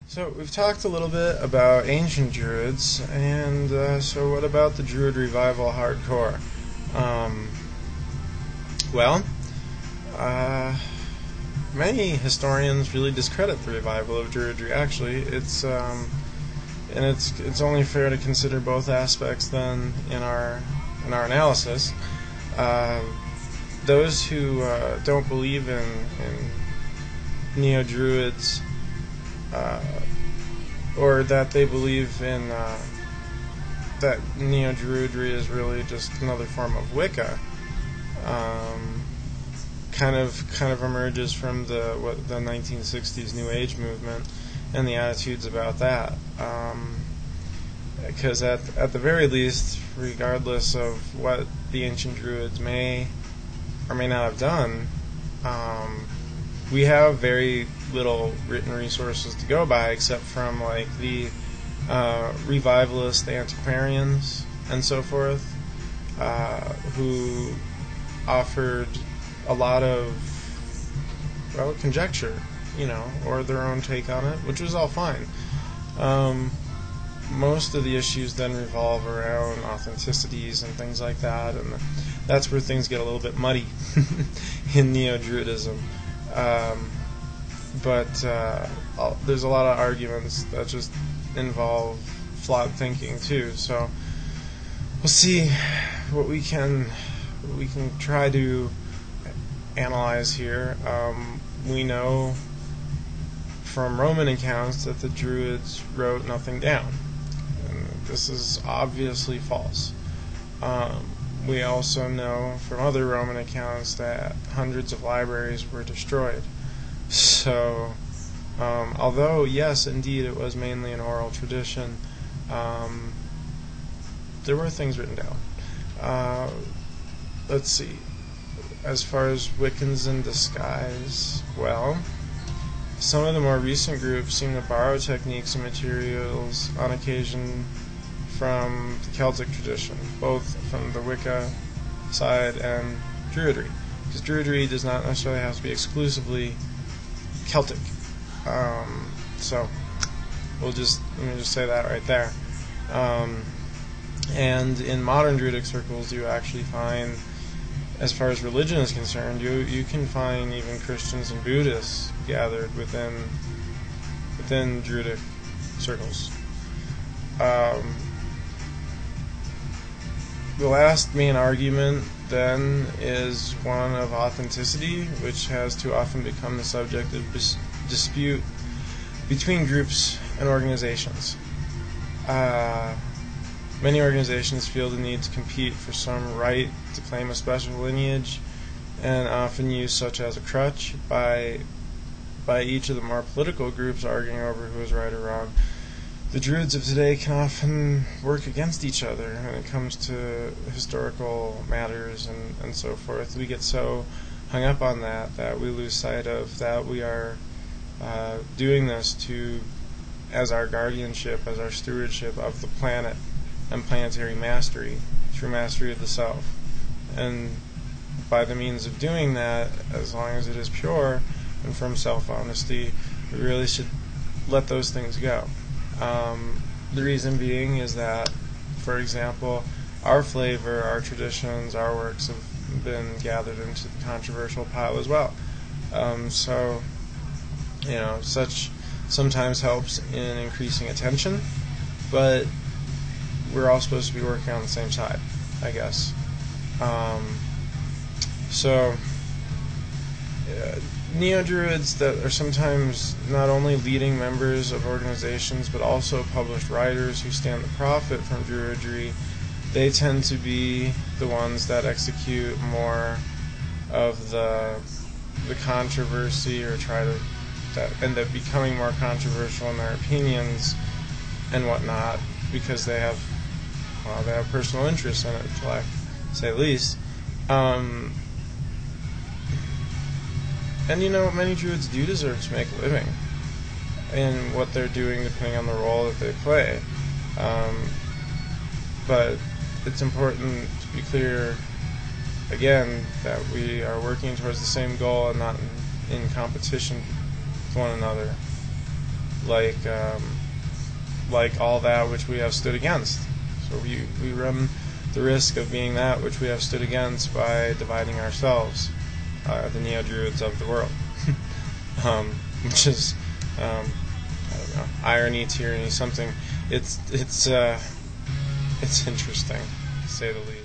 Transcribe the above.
So we've talked a little bit about ancient druids, and so what about the druid revival hardcore? Many historians really discredit the revival of druidry. Actually, it's only fair to consider both aspects then in our analysis. Those who don't believe in neo-druids, or that they believe in that neo-druidry is really just another form of wicca, kind of emerges from the 1960s New Age movement and the attitudes about that. Because at the very least, regardless of what the ancient druids may or may not have done, we have very little written resources to go by, except from like the revivalist antiquarians and so forth, who offered a lot of conjecture, or their own take on it, which was all fine. Most of the issues then revolve around authenticities and things like that, and that's where things get a little bit muddy in neo-druidism. But there's a lot of arguments that just involve flawed thinking too. So we'll see what we can try to analyze here. We know from Roman accounts that the Druids wrote nothing down, and this is obviously false. We also know from other Roman accounts that hundreds of libraries were destroyed. So, although, yes, indeed, it was mainly an oral tradition, there were things written down. Let's see. As far as Wiccans in disguise, some of the more recent groups seem to borrow techniques and materials on occasion from the Celtic tradition, both from the Wicca side and Druidry, because Druidry does not necessarily have to be exclusively Celtic. So let me just say that right there. And in modern Druidic circles, you actually find, as far as religion is concerned, you can find even Christians and Buddhists gathered within Druidic circles. The last main argument then is one of authenticity, which has too often become the subject of dispute between groups and organizations. Many organizations feel the need to compete for some right to claim a special lineage, and often use such as a crutch by each of the more political groups arguing over who is right or wrong. The Druids of today can often work against each other when it comes to historical matters and so forth. We get so hung up on that we lose sight of that we are doing this as our guardianship, as our stewardship of the planet and planetary mastery, through mastery of the self. And by the means of doing that, as long as it is pure and from self-honesty, we really should let those things go. The reason being is that, for example, our flavor, our traditions, our works have been gathered into the controversial pile as well. So, such sometimes helps in increasing attention, but we're all supposed to be working on the same side, I guess. Neo-Druids that are sometimes not only leading members of organizations but also published writers who stand to profit from Druidry, they tend to be the ones that execute more of the controversy, or that end up becoming more controversial in their opinions and whatnot, because they have personal interest in it, to say the least. And many Druids do deserve to make a living in what they're doing, depending on the role that they play. But it's important to be clear, again, that we are working towards the same goal and not in competition with one another. like all that which we have stood against. So we run the risk of being that which we have stood against by dividing ourselves, the neo-druids of the world. Which is, I don't know, irony, tyranny, something. It's interesting, to say the least.